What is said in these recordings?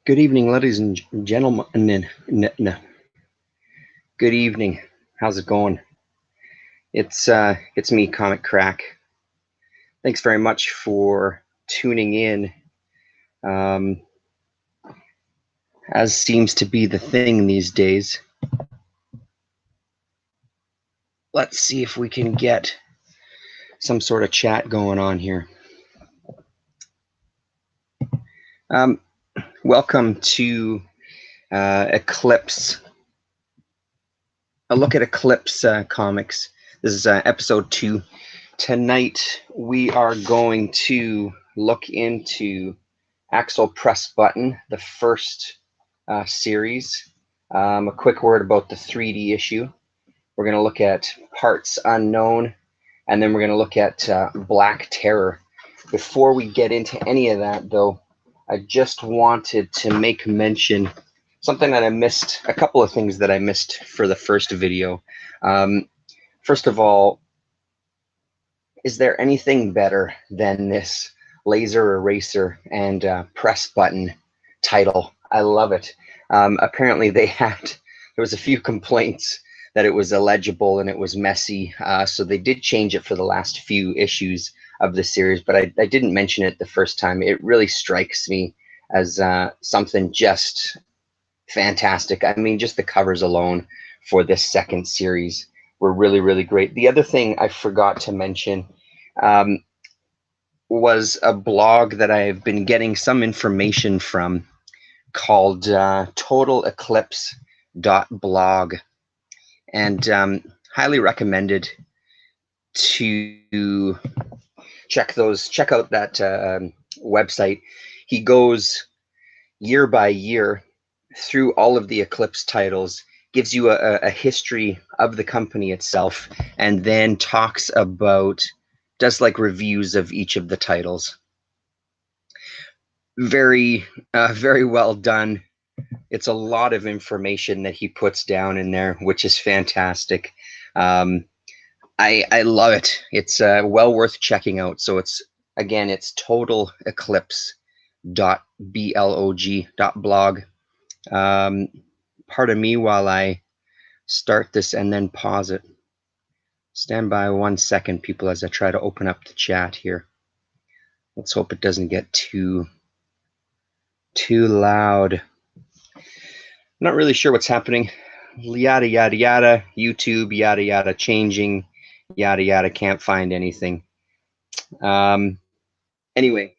Good evening, ladies and gentlemen. Good evening. How's it going? It's me, Comic Crack. Thanks very much for tuning in. As seems to be the thing these days. Let's see if we can get some sort of chat going on here. Welcome to Eclipse. A look at Eclipse Comics. This is episode 2. Tonight we are going to look into Axel Press Button, the first series. A quick word about the 3D issue. We're going to look at Parts Unknown, and then we're going to look at Black Terror. Before we get into any of that, though, I just wanted to make mention something that I missed, a couple of things that I missed for the first video. First of all, is there anything better than this laser eraser and press button title? I love it. Apparently there was a few complaints that it was illegible and it was messy. So they did change it for the last few issues of the series, but I didn't mention it the first time. It really strikes me as something just fantastic. I mean, just the covers alone for this second series were really, really great. The other thing I forgot to mention was a blog that I've been getting some information from called totaleclipse.blog, and highly recommended to check out that website. He goes year by year through all of the Eclipse titles, gives you a history of the company itself, and then does like reviews of each of the titles. Very well done. It's a lot of information that he puts down in there, which is fantastic. I love it. It's well worth checking out. So it's totaleclipse.blog. Pardon me while I start this and then pause it. Stand by 1 second, people, as I try to open up the chat here. Let's hope it doesn't get too loud. I'm not really sure what's happening. Yada, yada, yada. YouTube, yada, yada, changing. Yada, yada, can't find anything. Anyway.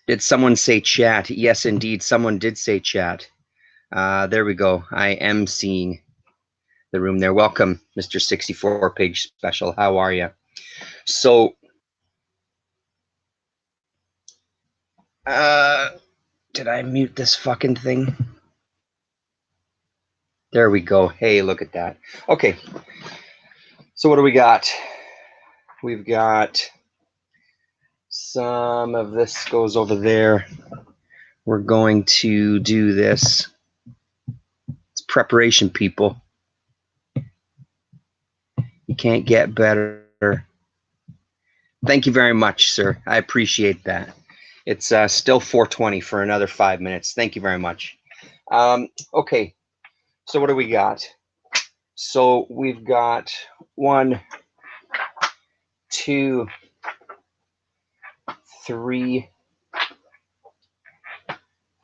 Did someone say chat? Yes, indeed, someone did say chat. There we go. I am seeing the room there. Welcome, Mr. 64 Page Special. How are you? So, did I mute this fucking thing? There we go. Hey, look at that. Okay. So what do we got? We've got some of this goes over there. We're going to do this. It's preparation, people. You can't get better. Thank you very much, sir. I appreciate that. It's still 4:20 for another 5 minutes. Thank you very much. Okay, so what do we got? So we've got 1, 2, 3,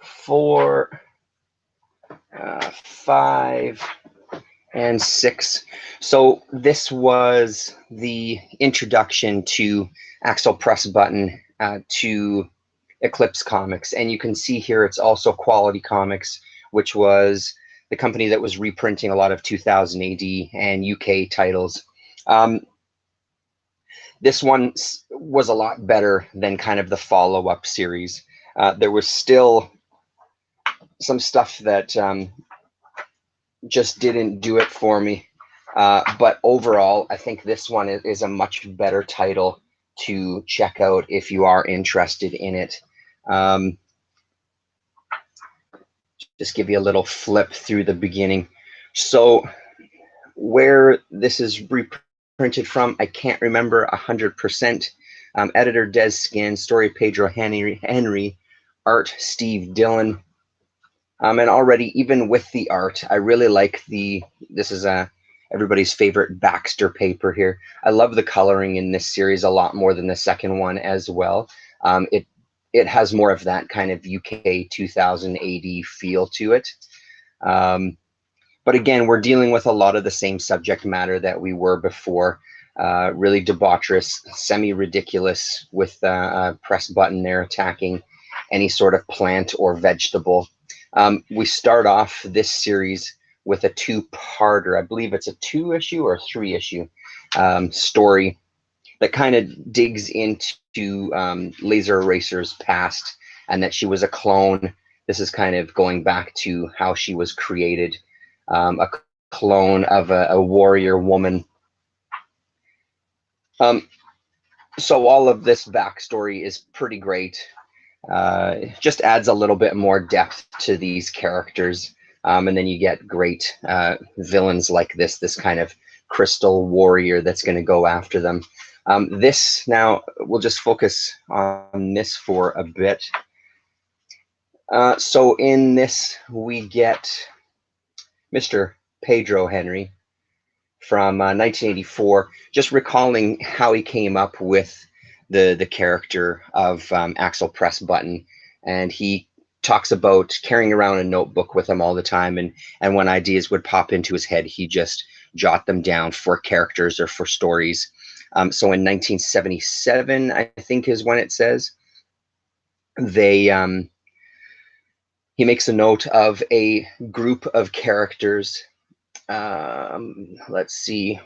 4, 5, and 6. So this was the introduction to Axel Press Button to Eclipse Comics, and you can see here it's also Quality Comics, which was the company that was reprinting a lot of 2000 AD and UK titles. This one was a lot better than kind of the follow-up series. There was still some stuff that just didn't do it for me. But overall, I think this one is a much better title to check out if you are interested in it. Just give you a little flip through the beginning. So where this is reprinted from, I can't remember 100%. Editor Des Skin, story Pedro Henry, art, Steve Dillon. And already, even with the art, I really like this is everybody's favorite Baxter paper here. I love the coloring in this series a lot more than the second one as well. It has more of that kind of UK 2000 AD feel to it. But again, we're dealing with a lot of the same subject matter that we were before. Really debaucherous, semi-ridiculous, with a press button there attacking any sort of plant or vegetable. We start off this series with a two-parter. I believe it's a 2-issue or 3-issue story that kind of digs into Laser Eraser's past, and that she was a clone. This is kind of going back to how she was created, a clone of a warrior woman. So all of this backstory is pretty great. Just adds a little bit more depth to these characters. And then you get great villains like this kind of crystal warrior that's going to go after them. This, now, we'll just focus on this for a bit. So in this, we get Mr. Pedro Henry from 1984, just recalling how he came up with the character of Axel Press Button. And he talks about carrying around a notebook with him all the time, and when ideas would pop into his head, he just jot them down for characters or for stories. So in 1977, I think is when it says, he makes a note of a group of characters. Let's see.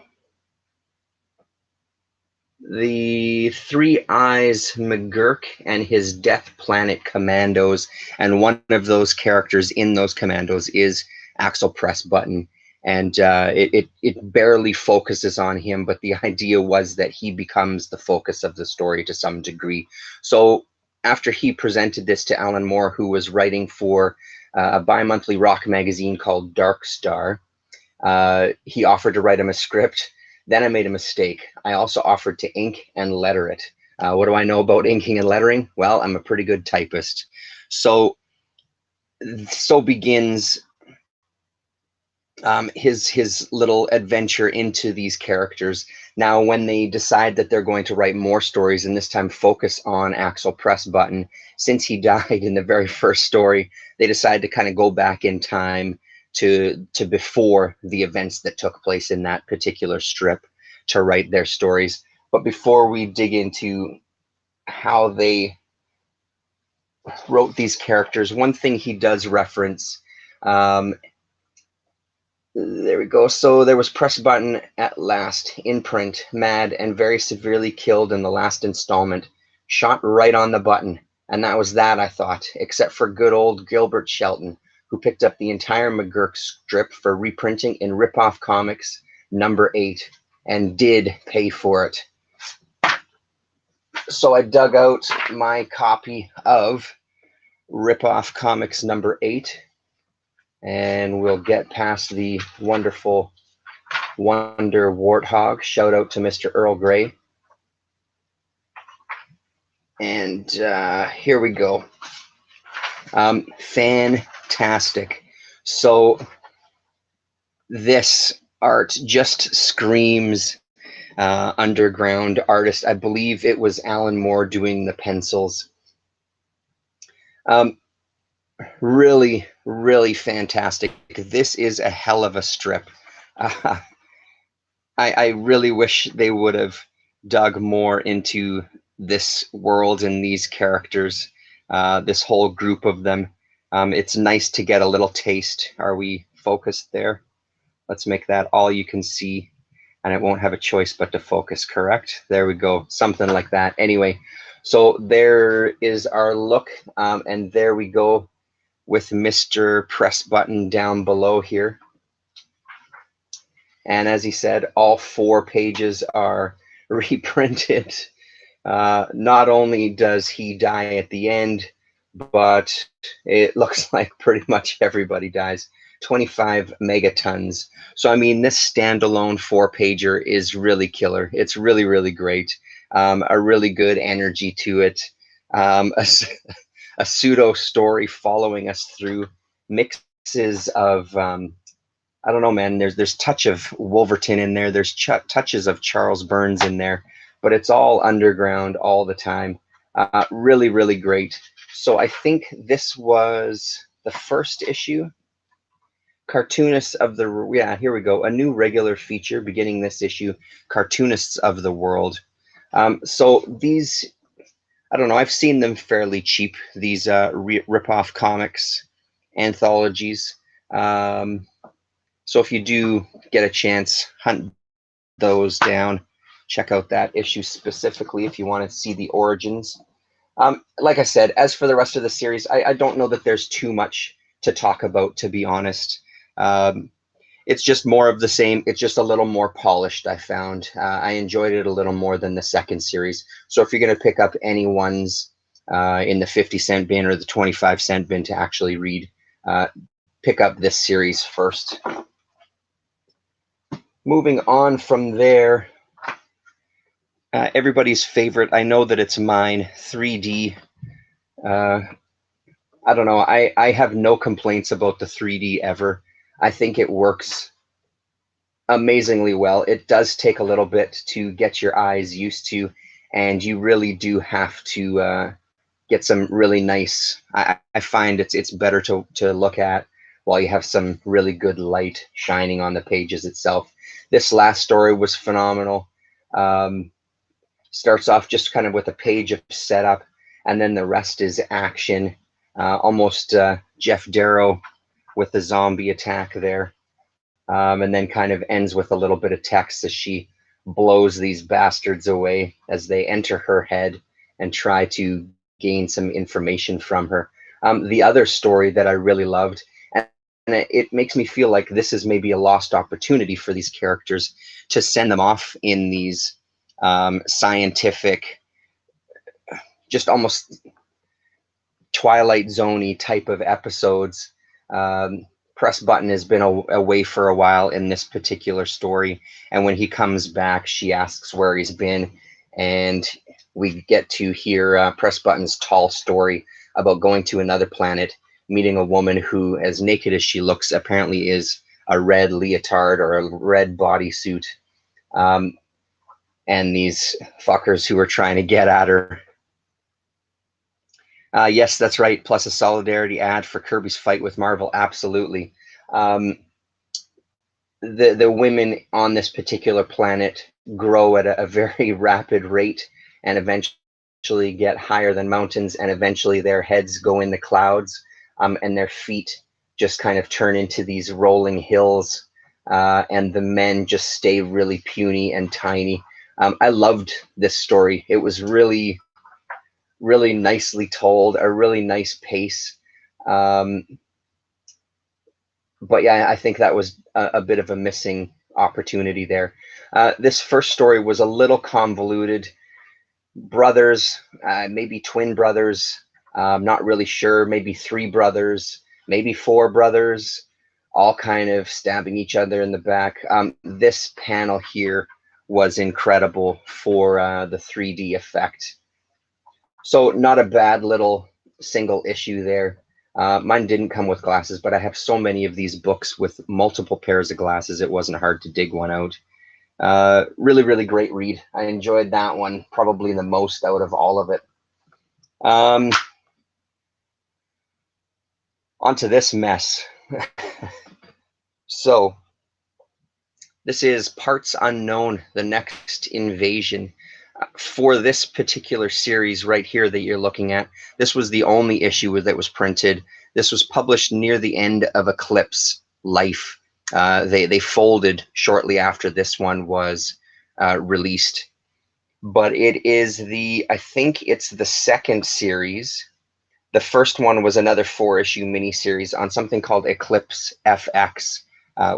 The Three Eyes McGurk and his Death Planet Commandos, and one of those characters in those commandos is Axel Press Button. And it barely focuses on him, but the idea was that he becomes the focus of the story to some degree. So after he presented this to Alan Moore, who was writing for a bi-monthly rock magazine called Dark Star, he offered to write him a script. Then I made a mistake. I also offered to ink and letter it. What do I know about inking and lettering? Well, I'm a pretty good typist. So begins his little adventure into these characters. Now, when they decide that they're going to write more stories, and this time focus on Axel Press Button, since he died in the very first story, they decide to kind of go back in time to before the events that took place in that particular strip to write their stories. But before we dig into how they wrote these characters, one thing he does reference, there we go. So there was Press Button at last, in print, mad and very severely killed in the last installment, shot right on the button. And that was that, I thought, except for good old Gilbert Shelton, who picked up the entire McGurk strip for reprinting in Rip-Off Comics #8 and did pay for it. So I dug out my copy of Rip-Off Comics #8, and we'll get past the wonderful Wonder Warthog. Shout out to Mr. Earl Grey. And here we go. Fantastic. So this art just screams underground artist. I believe it was Alan Moore doing the pencils. Really, really fantastic. This is a hell of a strip. I really wish they would have dug more into this world and these characters, this whole group of them. It's nice to get a little taste. Are we focused there? Let's make that all you can see, and it won't have a choice but to focus, correct? There we go, something like that. Anyway, so there is our look, and there we go with Mr. Press Button down below here. And as he said, all 4 pages are reprinted. Not only does he die at the end, but it looks like pretty much everybody dies. 25 megatons. So, I mean, this standalone 4-pager is really killer. It's really, really great. A really good energy to it. A a pseudo story following us through mixes of I don't know, man. There's touch of Wolverton in there. There's touches of Charles Burns in there, but it's all underground all the time. Really, really great. So I think this was the first issue. Cartoonists of the, yeah, here we go. A new regular feature beginning this issue, Cartoonists of the World. So these, I don't know, I've seen them fairly cheap, these rip-off comics, anthologies. So if you do get a chance, hunt those down. Check out that issue specifically if you want to see the origins. Like I said, as for the rest of the series, I don't know that there's too much to talk about, to be honest. It's just more of the same. It's just a little more polished, I found. I enjoyed it a little more than the second series. So if you're going to pick up any ones in the 50-cent bin or the 25-cent bin to actually read, pick up this series first. Moving on from there, everybody's favorite, I know that it's mine, 3D. I don't know, I have no complaints about the 3D ever. I think it works amazingly well. It does take a little bit to get your eyes used to, and you really do have to get some really nice, I find it's better to look at while you have some really good light shining on the pages itself. This last story was phenomenal. Starts off just kind of with a page of setup, and then the rest is action. Almost Jeff Darrow with the zombie attack there. And then kind of ends with a little bit of text as she blows these bastards away as they enter her head and try to gain some information from her. The other story that I really loved, and it makes me feel like this is maybe a lost opportunity for these characters to send them off in these scientific, just almost Twilight Zone-y type of episodes. Press Button has been away for a while in this particular story, and when he comes back, she asks where he's been, and we get to hear Press Button's tall story about going to another planet, meeting a woman who, as naked as she looks, apparently is a red leotard or a red bodysuit, and these fuckers who are trying to get at her. Yes, that's right. Plus a solidarity ad for Kirby's fight with Marvel. Absolutely. The women on this particular planet grow at a very rapid rate and eventually get higher than mountains, and eventually their heads go in the clouds, and their feet just kind of turn into these rolling hills, and the men just stay really puny and tiny. I loved this story. It was really, really nicely told, a really nice pace. But yeah, I think that was a bit of a missing opportunity there. This first story was a little convoluted. Brothers, maybe twin brothers, not really sure, maybe three brothers, maybe four brothers, all kind of stabbing each other in the back. This panel here was incredible for the 3D effect. So not a bad little single issue there. Mine didn't come with glasses, but I have so many of these books with multiple pairs of glasses, it wasn't hard to dig one out. Really, really great read. I enjoyed that one probably the most out of all of it. Onto this mess. So, this is Parts Unknown, the next invasion. For this particular series right here that you're looking at, this was the only issue that was printed. This was published near the end of Eclipse life. They folded shortly after this one was released. But it is I think it's the second series. The first one was another 4-issue miniseries on something called Eclipse FX,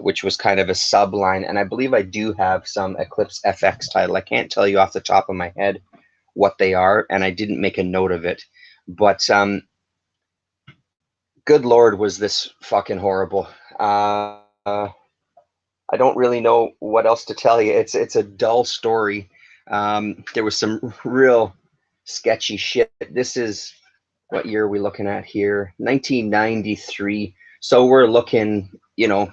which was kind of a subline. And I believe I do have some Eclipse FX title. I can't tell you off the top of my head what they are, and I didn't make a note of it. But good Lord, was this fucking horrible. I don't really know what else to tell you. It's a dull story. There was some real sketchy shit. This is What year are we looking at here? 1993. So we're looking, you know,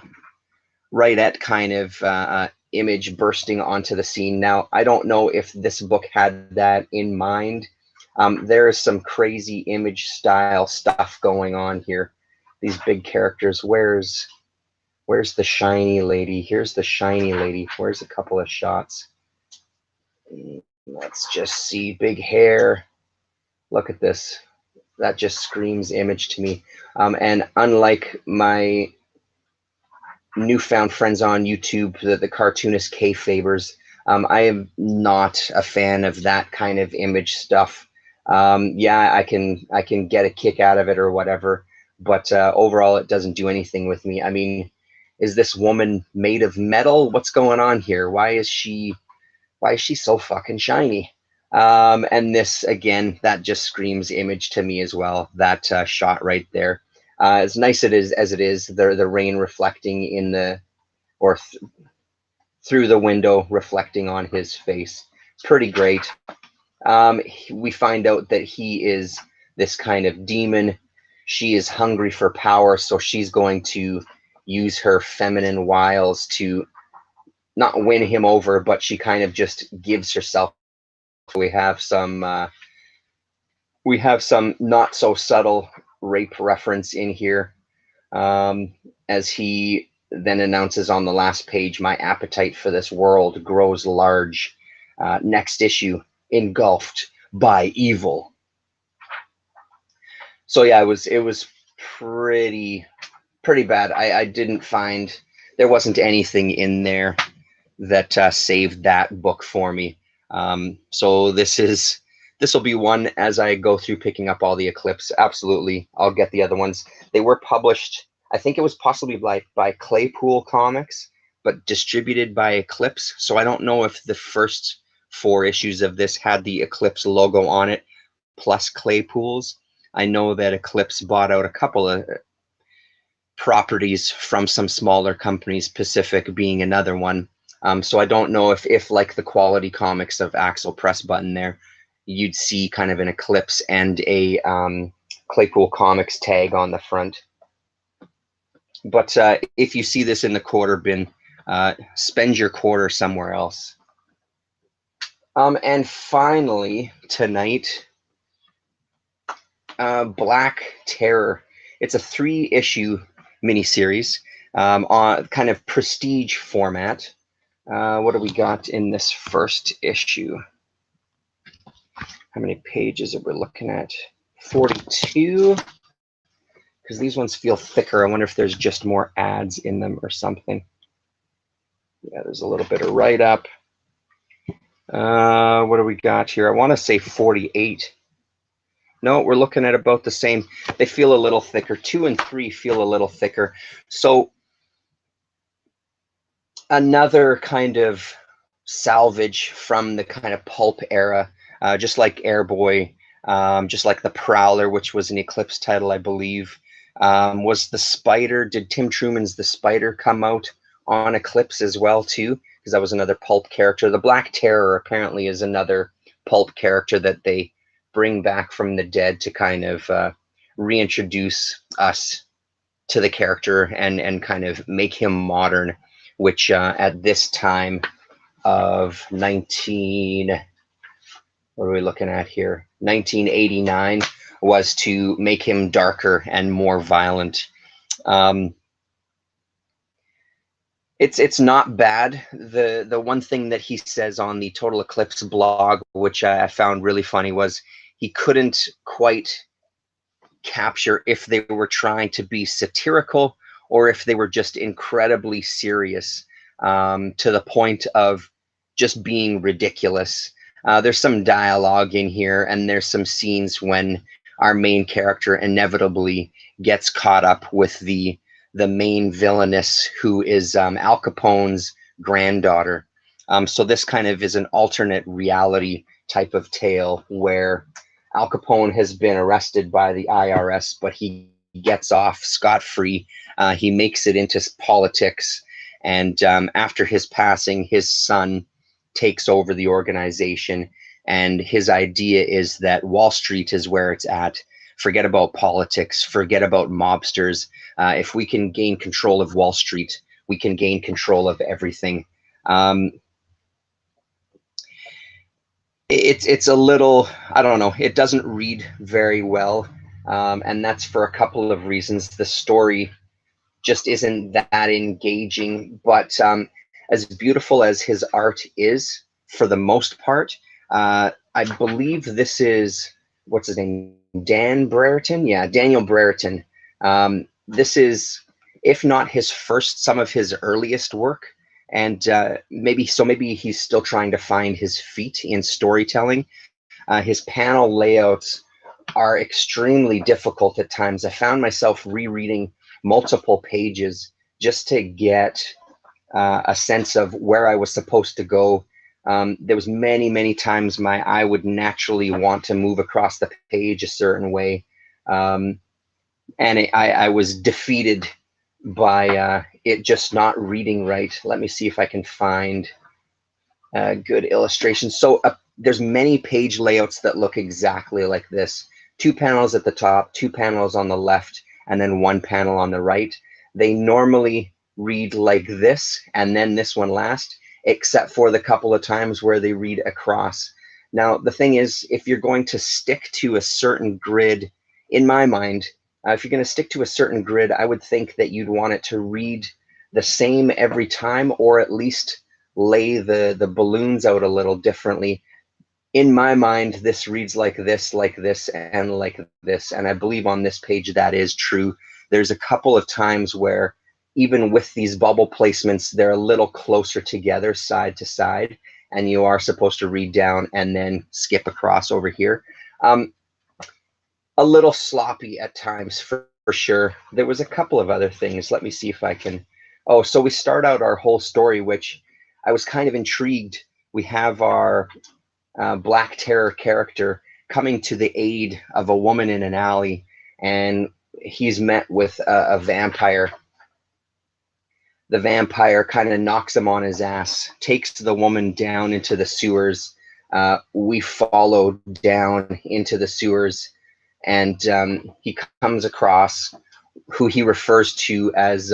right at kind of Image bursting onto the scene. Now, I don't know if this book had that in mind. There is some crazy Image style stuff going on here. These big characters. Where's the shiny lady? Here's the shiny lady. Where's a couple of shots? Let's just see. Big hair. Look at this. That just screams Image to me. And unlike my newfound friends on YouTube, the cartoonist K-Fabers, I am not a fan of that kind of Image stuff. Yeah, I can get a kick out of it or whatever, but overall it doesn't do anything with me. I mean, is this woman made of metal? What's going on here? Why is she so fucking shiny? And this, again, that just screams Image to me as well. That shot right there. As nice as it is, the rain reflecting in the, or through the window, reflecting on his face. Pretty great. We find out that he is this kind of demon. She is hungry for power, so she's going to use her feminine wiles to not win him over, but she kind of just gives herself. We have some not so subtle rape reference in here, as he then announces on the last page, "My appetite for this world grows large. Next issue, engulfed by evil." So yeah, it was pretty bad. I didn't find there wasn't anything in there that saved that book for me. So this will be one as I go through picking up all the Eclipse. Absolutely, I'll get the other ones. They were published, I think it was possibly by Claypool Comics, but distributed by Eclipse. So I don't know if the first 4 issues of this had the Eclipse logo on it, plus Claypool's. I know that Eclipse bought out a couple of properties from some smaller companies, Pacific being another one. So I don't know if like the Quality Comics of Axel Press Button there, you'd see kind of an Eclipse and a Claypool Comics tag on the front. But if you see this in the quarter bin, spend your quarter somewhere else. And finally, tonight, Black Terror. It's a 3-issue miniseries on kind of prestige format. What do we got in this first issue? How many pages are we looking at? 42. Because these ones feel thicker. I wonder if there's just more ads in them or something. Yeah, there's a little bit of write-up. What do we got here? I want to say 48. No, we're looking at about the same. They feel a little thicker. 2 and 3 feel a little thicker. So another kind of salvage from the kind of pulp era, just like Airboy, just like the Prowler, which was an Eclipse title, I believe. Was the Spider, did Tim Truman's The Spider come out on Eclipse as well too? Because that was another pulp character. The Black Terror apparently is another pulp character that they bring back from the dead to kind of reintroduce us to the character and kind of make him modern, which at this time of what are we looking at here? 1989 was to make him darker and more violent. It's not bad. The one thing that he says on the Total Eclipse blog, which I found really funny, was he couldn't quite capture if they were trying to be satirical or if they were just incredibly serious, to the point of just being ridiculous. There's some dialogue in here, and there's some scenes when our main character inevitably gets caught up with the main villainess, who is Al Capone's granddaughter. So this kind of is an alternate reality type of tale where Al Capone has been arrested by the IRS, but he gets off scot-free. He makes it into politics, and after his passing, his son takes over the organization, and his idea is that Wall Street is where it's at. forget about politics, forget about mobsters. If we can gain control of Wall Street, we can gain control of everything. It's a little, I don't know, it doesn't read very well, and that's for a couple of reasons. The story just isn't that engaging, but as beautiful as his art is, for the most part, I believe this is, what's his name, Dan Brereton? Yeah, Daniel Brereton. This is, if not his first, some of his earliest work. And maybe he's still trying to find his feet in storytelling. His panel layouts are extremely difficult at times. I found myself rereading multiple pages just to get a sense of where I was supposed to go. There was many times my eye would naturally want to move across the page a certain way, and I was defeated by it just not reading right. Let me see if I can find a good illustration. So there's many page layouts that look exactly like this. 2 panels at the top, 2 panels on the left, and then 1 panel on the right. They normally read like this, and then this one last, except for the couple of times where they read across. Now, the thing is, if you're going to stick to a certain grid, in my mind, if you're going to stick to a certain grid, I would think that you'd want it to read the same every time, or at least lay the balloons out a little differently. In my mind, this reads like this, and like this. And I believe on this page that is true. There's a couple of times where even with these bubble placements, they're a little closer together, side to side, and you are supposed to read down and then skip across over here. A little sloppy at times, for sure. There was a couple of other things. Let me see if I can. Oh, so we start out our whole story, which I was kind of intrigued. We have our Black Terror character coming to the aid of a woman in an alley, and he's met with a vampire. The vampire kind of knocks him on his ass, takes the woman down into the sewers. We follow down into the sewers, and he comes across who he refers to as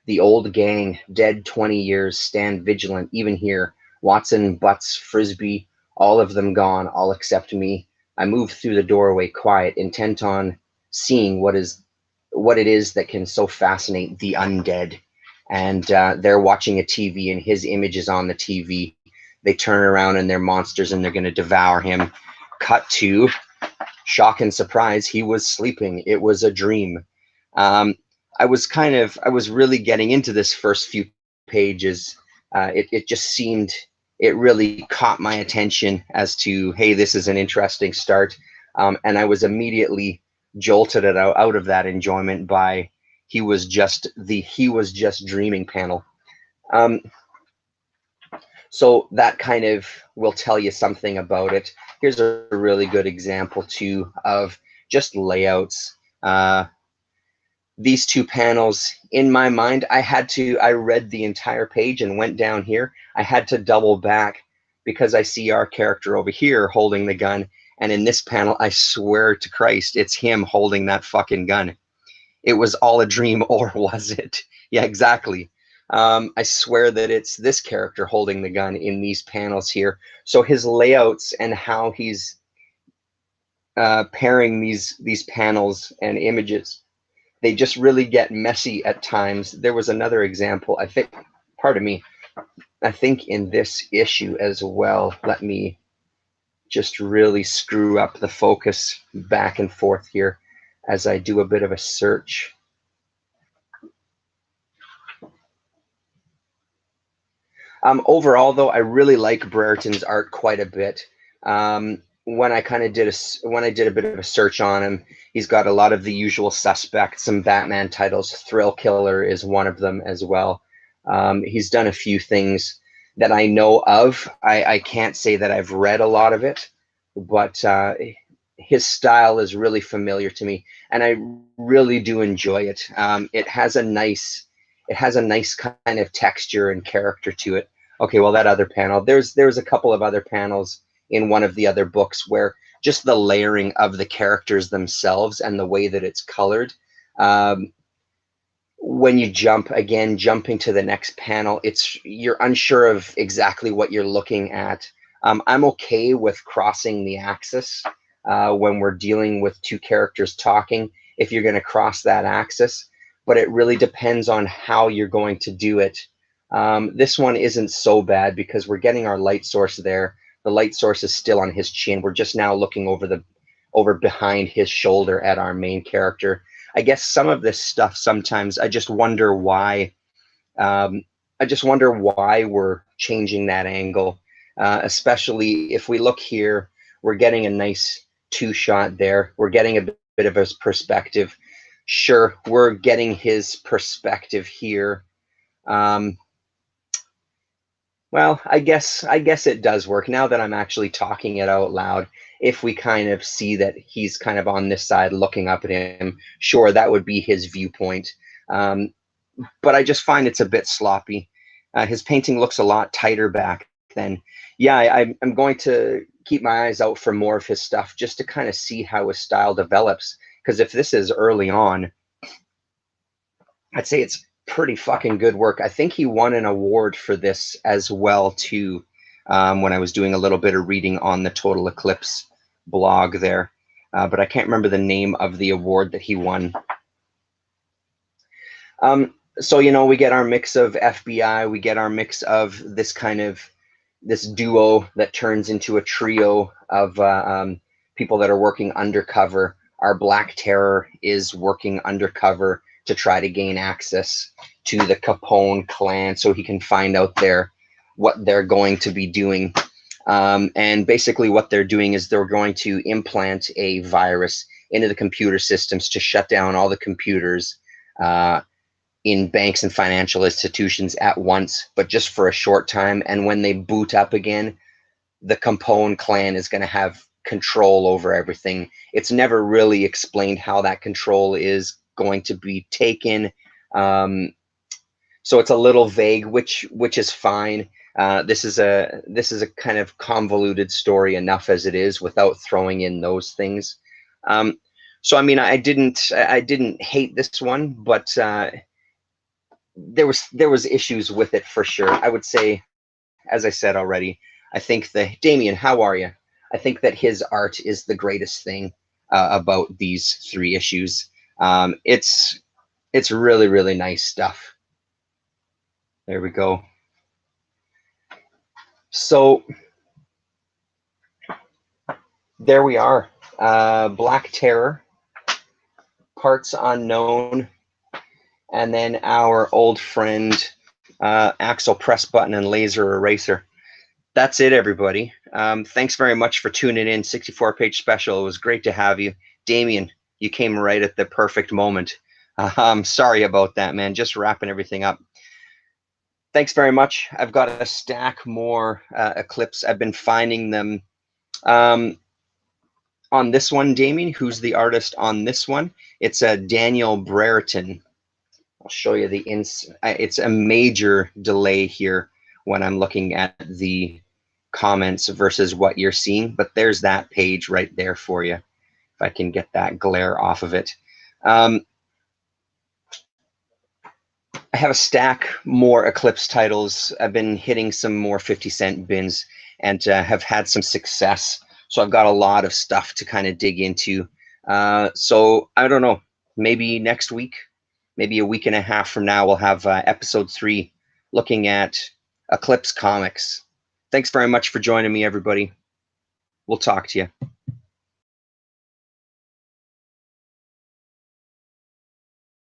the old gang, dead 20 years, stand vigilant, even here. Watson, Butts, Frisbee, all of them gone, all except me. I move through the doorway quiet, intent on seeing what it is that can so fascinate the undead. And they're watching a TV, and his image is on the TV. They turn around, and they're monsters, and they're going to devour him. Cut to, shock and surprise, he was sleeping. It was a dream. I was really getting into this first few pages. It just seemed, it really caught my attention as to, hey, this is an interesting start. And I was immediately jolted out of that enjoyment by he was just dreaming panel. So that kind of will tell you something about it. Here's a really good example too of just layouts. These 2 panels, in my mind, I read the entire page and went down here. I had to double back because I see our character over here holding the gun. And in this panel, I swear to Christ, it's him holding that fucking gun. It was all a dream, or was it? Yeah, exactly. I swear that it's this character holding the gun in these panels here. So his layouts and how he's pairing these panels and images, they just really get messy at times. There was another example, I think, pardon me, I think in this issue as well. Let me just really screw up the focus back and forth here as I do a bit of a search. Overall, though, I really like Brereton's art quite a bit. When I did a bit of a search on him, he's got a lot of the usual suspects, some Batman titles. Thrill Killer is one of them as well. He's done a few things that I know of. I can't say that I've read a lot of it, but his style is really familiar to me, and I really do enjoy it. It has a nice kind of texture and character to it. Okay, well, that other panel, there's a couple of other panels in one of the other books where just the layering of the characters themselves and the way that it's colored. When you jumping to the next panel, you're unsure of exactly what you're looking at. I'm okay with crossing the axis when we're dealing with two characters talking, if you're going to cross that axis, but it really depends on how you're going to do it. This one isn't so bad because we're getting our light source there. The light source is still on his chin. We're just now looking over behind his shoulder at our main character. I guess some of this stuff sometimes I just wonder why. We're changing that angle, especially if we look here. We're getting a nice two-shot there. We're getting a bit of his perspective. Sure, we're getting his perspective here. Well, I guess it does work now that I'm actually talking it out loud. If we kind of see that he's kind of on this side looking up at him, sure, that would be his viewpoint. But I just find it's a bit sloppy. His painting looks a lot tighter back then. Yeah, I'm going to keep my eyes out for more of his stuff just to kind of see how his style develops. Because if this is early on, I'd say it's pretty fucking good work. I think he won an award for this as well too, when I was doing a little bit of reading on the Total Eclipse blog there, but I can't remember the name of the award that he won. So we get our mix of FBI, we get our mix of this duo that turns into a trio of people that are working undercover. Our Black Terror is working undercover to try to gain access to the Capone clan so he can find out what they're going to be doing. And basically what they're doing is they're going to implant a virus into the computer systems to shut down all the computers in banks and financial institutions at once, but just for a short time. And when they boot up again, the Capone clan is going to have control over everything. It's never really explained how that control is going to be taken, so it's a little vague, which is fine. This is a kind of convoluted story enough as it is without throwing in those things. So I mean, I didn't hate this one, but there was issues with it for sure. I would say, as I said already, I think that Damien, how are you? I think that his art is the greatest thing about these 3 issues. It's really, really nice stuff. There we go. So there we are. Black Terror, Parts Unknown, and then our old friend Axel Press Button and Laser Eraser. That's it, everybody. Thanks very much for tuning in. 64-page special. It was great to have you. Damien, you came right at the perfect moment. I'm sorry about that, man. Just wrapping everything up. Thanks very much. I've got a stack more Eclipse. I've been finding them on this one, Damien. Who's the artist on this one? It's Daniel Brereton. I'll show you the it's a major delay here when I'm looking at the comments versus what you're seeing, but there's that page right there for you. If I can get that glare off of it. I have a stack more Eclipse titles. I've been hitting some more 50-cent bins and have had some success. So I've got a lot of stuff to kind of dig into. So I don't know, maybe next week, maybe a week and a half from now, we'll have episode 3 looking at Eclipse Comics. Thanks very much for joining me, everybody. We'll talk to you.